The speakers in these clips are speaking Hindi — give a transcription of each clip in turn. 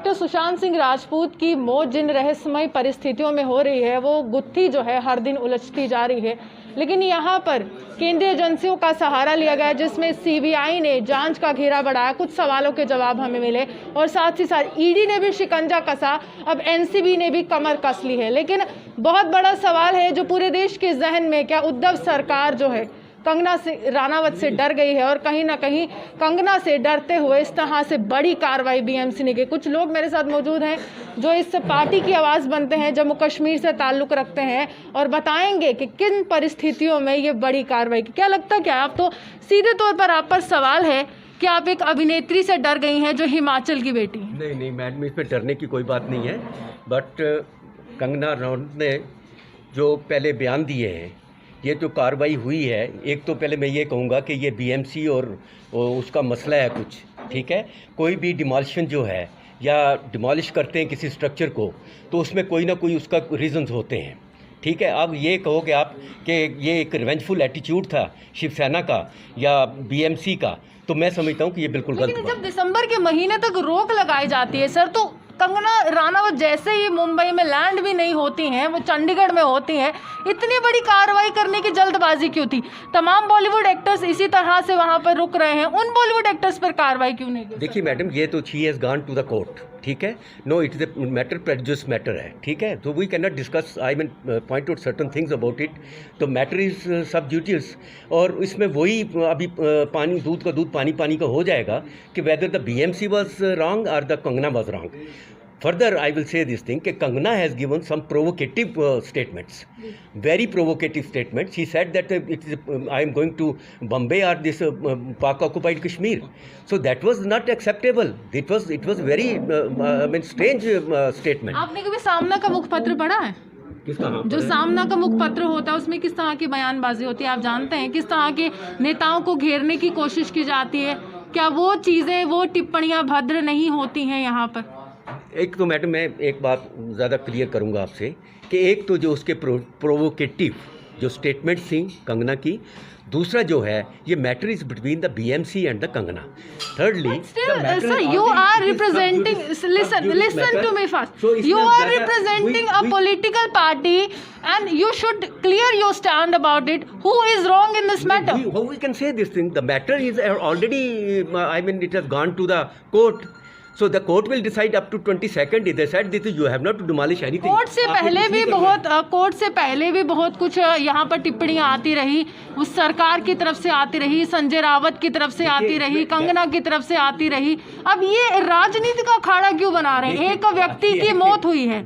डॉक्टर सुशांत सिंह राजपूत की मौत जिन रहस्यमय परिस्थितियों में हो रही है, वो गुत्थी जो है हर दिन उलझती जा रही है। लेकिन यहाँ पर केंद्रीय एजेंसियों का सहारा लिया गया, जिसमें सीबीआई ने जांच का घेरा बढ़ाया, कुछ सवालों के जवाब हमें मिले और साथ ही साथ ईडी ने भी शिकंजा कसा, अब एनसीबी ने भी कमर कस ली है। लेकिन बहुत बड़ा सवाल है जो पूरे देश के जहन में, क्या उद्धव सरकार जो है कंगना राणावत से डर गई है और कहीं ना कहीं कंगना से डरते हुए इस तरह से बड़ी कार्रवाई बीएमसी ने की। कुछ लोग मेरे साथ मौजूद हैं जो इस पार्टी की आवाज़ बनते हैं, जम्मू कश्मीर से ताल्लुक़ रखते हैं और बताएंगे कि किन परिस्थितियों में ये बड़ी कार्रवाई की। क्या लगता है, क्या आप तो सीधे तौर पर आप पर सवाल है कि आप एक अभिनेत्री से डर गई हैं जो हिमाचल की बेटी? नहीं मैडम, इसमें डरने की कोई बात नहीं है। बट कंगना रनौत ने जो पहले बयान दिए हैं, ये जो कार्रवाई हुई है, एक तो पहले मैं ये कहूँगा कि ये बीएमसी और उसका मसला है कुछ, ठीक है। कोई भी डिमोलिशन जो है या डिमोलिश करते हैं किसी स्ट्रक्चर को, तो उसमें कोई ना कोई उसका रीजंस होते हैं, ठीक है। अब ये कहोगे आप कि ये एक रिवेंजफुल एटीट्यूड था शिवसेना का या बीएमसी का, तो मैं समझता हूँ कि ये बिल्कुल गलत बात है। जब दिसंबर के महीने तक रोक लगाई जाती है सर, तो कंगना राणावत जैसे ही मुंबई में लैंड भी नहीं होती हैं, वो चंडीगढ़ में होती हैं, इतनी बड़ी कार्रवाई करने की जल्दबाजी क्यों थी? तमाम बॉलीवुड एक्टर्स इसी तरह से वहां पर रुक रहे हैं, उन बॉलीवुड एक्टर्स पर कार्रवाई क्यों नहीं की? देखिए मैडम, ये तो she has gone to the court, ठीक है। No, it is a matter, prejudice matter है, ठीक है। तो we can not discuss, I mean point out certain things about it. तो मैटर इज सब जुडिस, और इसमें वही अभी पानी, दूध का दूध पानी का हो जाएगा कि whether the BMC was wrong और the Kangana was wrong. Further, I will say this thing, कि Kangana has given some provocative statements, very provocative statements. She said that it is, I am going to Bombay or this Pak-occupied Kashmir. So that was not acceptable. It was very, I mean, strange statement. आपने कभी सामना का मुखपत्र पढ़ा है? जो सामना का मुखपत्र होता है उसमें किस तरह की बयानबाजी होती है? आप जानते हैं किस तरह के नेताओं को घेरने की कोशिश की जाती है? क्या वो चीज़ें, वो टिप्पणियाँ भद्र नहीं होती हैं यहाँ पर? एक तो मैडम, मैं एक बात ज़्यादा क्लियर करूंगा आपसे कि एक तो जो उसके प्रोवोकेटिव जो स्टेटमेंट्स थी कंगना की, दूसरा जो है ये matter is between the BMC and the Kangana. Thirdly, sir, you are representing, listen to me first. You are representing a political party and you should clear your stand about it. Who is wrong in this matter? How we can say this thing? The matter is already, I mean, it has gone to the court. So the court will decide up to 22nd. They said this, you have not to demolish anything. Court से पहले भी बहुत कुछ यहाँ पर टिप्पणियाँ आती रही, उस सरकार की तरफ से आती रही, संजय रावत की तरफ से आती रही, कंगना की तरफ से आती रही। अब ये राजनीति का अखाड़ा क्यों बना रहे हैं? एक व्यक्ति की मौत हुई है,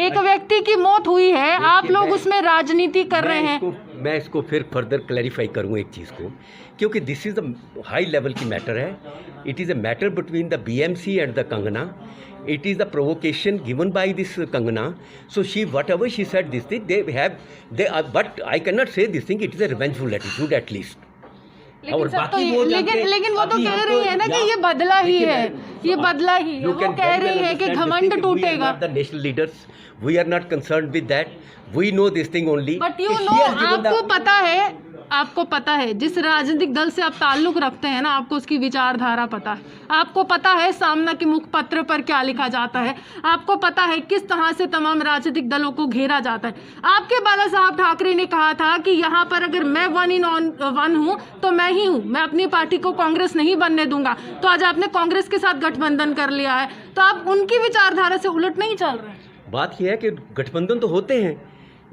एक व्यक्ति की मौत हुई है, आप लोग उसमें राजनीति कर रहे हैं। मैं इसको फिर फर्दर क्लैरिफाई करूँ एक चीज़ को, क्योंकि this is a high level की मैटर है। It is a matter between the BMC and the Kangana. It is the provocation given by this Kangana. So she, whatever she said, this thing but I cannot say this thing. It is a revengeful attitude at least. लेकिन वो तो कह रही है ना कि ये बदला ही है, ये बदला ही है। वो कह रही है कि घमंड टूटेगा। The national leaders, we are not concerned with that. We know this thing only. But you know, आपको पता है जिस राजनीतिक दल से आप ताल्लुक रखते हैं ना, आपको उसकी विचारधारा पता है, आपको पता है सामना के मुखपत्र पर क्या लिखा जाता है, आपको पता है किस तरह से तमाम राजनीतिक दलों को घेरा जाता है। आपके बाला साहब ठाकरे ने कहा था कि यहाँ पर अगर मैं 1 in 1 हूँ तो मैं ही हूँ, मैं अपनी पार्टी को कांग्रेस नहीं बनने दूंगा। तो आज आपने कांग्रेस के साथ गठबंधन कर लिया है, तो आप उनकी विचारधारा से उलट नहीं चल रहे हैं। बात यह है कि गठबंधन तो होते हैं,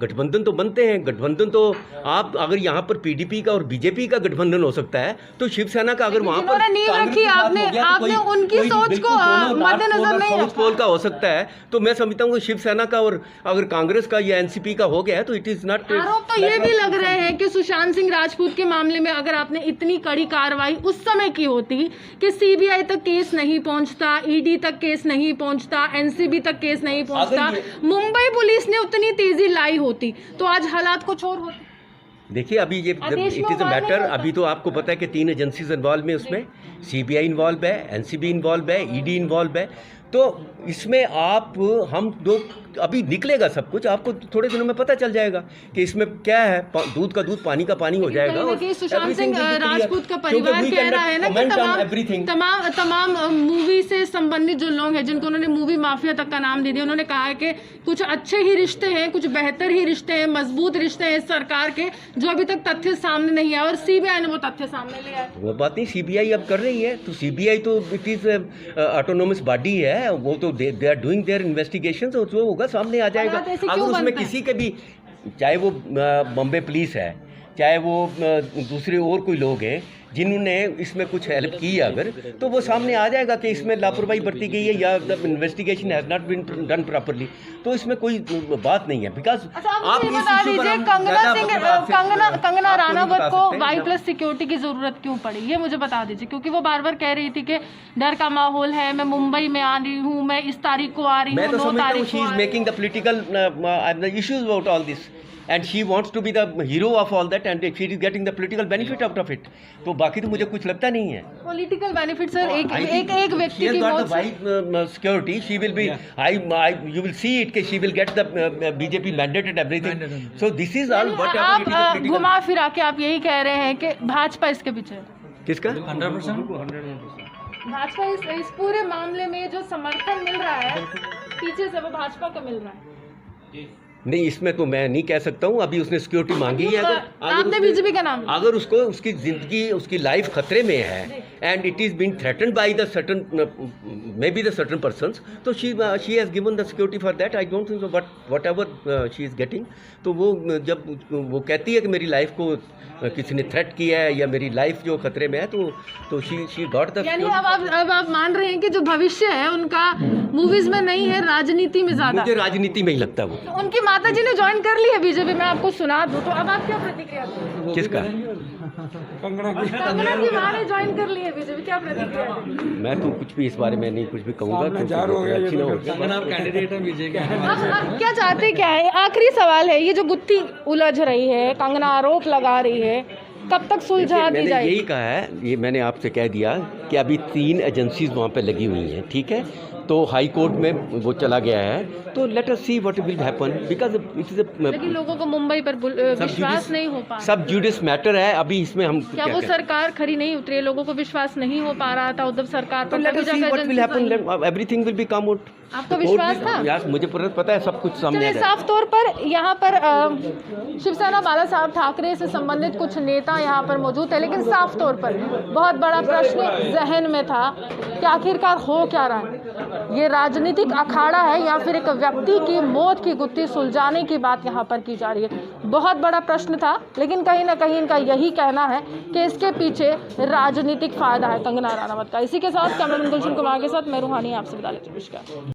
गठबंधन तो बनते हैं, गठबंधन तो आप अगर यहाँ पर पीडीपी का और बीजेपी का गठबंधन हो सकता है, तो शिवसेना का अगर वहाँ पर नींव रखी आपने उनकी सोच को मद्देनजर नहीं साउथ पोल का हो सकता है, तो मैं समझता हूँ शिवसेना का और अगर कांग्रेस का या एनसीपी का हो गया है तो इट इज नॉट। आरोप तो ये भी लग रहे हैं कि सुशांत सिंह राजपूत के मामले में अगर आपने इतनी कड़ी कार्रवाई उस समय की होती कि सीबीआई तक केस नहीं पहुंचता, ईडी तक केस नहीं पहुंचता, एनसीबी तक केस नहीं पहुंचता, मुंबई पुलिस ने उतनी तेजी लाई होती, तो आज हालात कुछ और होते। देखिए अभी ये इट इज़ अ मैटर, अभी तो आपको पता है कि 3 एजेंसीज इन्वॉल्व में, उसमें सीबीआई इन्वॉल्व है, एनसीबी इन्वॉल्व है, ईडी इन्वॉल्व है। तो इसमें आप हम दो अभी निकलेगा सब कुछ, आपको थोड़े दिनों में पता चल जाएगा कि इसमें क्या है, दूध का दूध पानी का पानी हो जाएगा। और सुशांत सिंह राजपूत का परिवार कह रहा है ना कि तमाम मूवी से संबंधित जो लोग हैं जिनको उन्होंने मूवी माफिया तक का नाम दे दिया, उन्होंने कहा है कि कुछ अच्छे ही रिश्ते हैं, कुछ बेहतर ही रिश्ते हैं, मजबूत रिश्ते हैं सरकार के, जो अभी तक तथ्य सामने नहीं आया और सीबीआई ने वो तथ्य सामने लिया है। वो बात नहीं, सीबीआई अब कर रही है, तो सीबीआई तो इट इज ऑटोनोमस बॉडी है, वो तो they are doing their investigation, और जो होगा सामने आ जाएगा। अगर उसमें किसी के भी, चाहे वो बॉम्बे पुलिस है, चाहे वो दूसरे और कोई लोग हैं जिन्होंने इसमें कुछ हेल्प की है, अगर तो वो सामने आ जाएगा कि इसमें लापरवाही बरती गई है या the investigation has not been done properly. तो इसमें कोई बात नहीं है, बिकॉज आप बता दीजिए कंगना राणावत को Y+ सिक्योरिटी की जरूरत क्यों पड़ी, ये मुझे बता दीजिए, क्योंकि वो बार बार कह रही थी कि डर का माहौल है, मैं मुंबई में आ रही हूँ, मैं इस तारीख को आ रही हूँ, मैं तो समझता हूँ she is making the political issues about all this and she wants to be the hero of all that and she is getting the political benefit out of it। तो बाकी तो मुझे कुछ लगता नहीं है पॉलिटिकल बेनिफिट सर। एक व्यक्ति की मौत से security she will be you will see it कि she will get the BJP mandate and everything, so this is all whatever। आप घुमा फिरा के आप यही कह रहे हैं कि भाजपा इसके पीछे, किसका 100% भाजपा इस पूरे मामले में जो समर्थन मिल रहा है पीछे से वो भाजपा को मिल रहा है। नहीं, इसमें तो मैं नहीं कह सकता हूँ, अभी उसने सिक्योरिटी मांगी है। आपने बीजेपी का नाम, अगर उसको उसकी जिंदगी उसकी लाइफ खतरे में है and it is being threatened by the certain may be the certain persons, तो she has given the security for that. I don't think so, but whatever she is getting, तो वो जब वो कहती है कि मेरी लाइफ को किसी ने थ्रेट किया है या मेरी लाइफ जो खतरे में है, तो शी गॉट द। यानी अब आप मान रहे हैं कि जो भविष्य है उनका मूवीज में नहीं है, राजनीति में ज्यादा। मुझे राजनीति में ही लगता है वो। तो उनकी माताजी ने ज्वाइन कर ली है बीजेपी में, आपको सुना दूं, तो अब आप क्या प्रतिक्रिया देंगे? किसका? कंगना की मां ने ज्वाइन कर ली है बीजेपी, क्या प्रतिक्रिया देंगे? मैं तो कुछ भी इस बारे में नहीं कुछ भी कहूँगा। कैंडिडेट है बीजेपी। अब क्या चाहते क्या है? आखिरी सवाल है, ये जो गुत्थी उलझ रही है, कंगना आरोप लगा रही है, कब तक सुलझा दी जाएगी? यही कहा है, ये मैंने आपसे कह दिया कि अभी 3 एजेंसीज वहाँ पे लगी हुई हैं, ठीक है, तो हाई कोर्ट में वो चला गया है, तो let us see what will happen, because it is लेकिन लोगों को मुंबई पर विश्वास नहीं हो पा, सब जुडिस मैटर है अभी इसमें। हम क्या वो सरकार खरी नहीं उतरी, लोगों को विश्वास नहीं हो पा रहा था उद्धव सरकार पर? Let us see what will happen, everything will be come out. आपको विश्वास था? यस, मुझे पता है सब कुछ सामने आ रहा है। साफ तौर पर यहाँ पर शिवसेना बाला साहब ठाकरे से संबंधित कुछ नेता यहाँ पर मौजूद है, लेकिन साफ तौर पर बहुत बड़ा प्रश्न जहन में था कि आखिरकार हो क्या रहा है, ये राजनीतिक अखाड़ा है या फिर एक व्यक्ति की मौत की गुत्थी सुलझाने की बात यहाँ पर की जा रही है। बहुत बड़ा प्रश्न था, लेकिन कहीं ना कहीं इनका यही कहना है कि इसके पीछे राजनीतिक फायदा है कंगना राणावत का। इसी के साथ कैमरामैन गुलशन कुमार के साथ मैं रूहानी आपसे विदा लेती हूं। नमस्कार।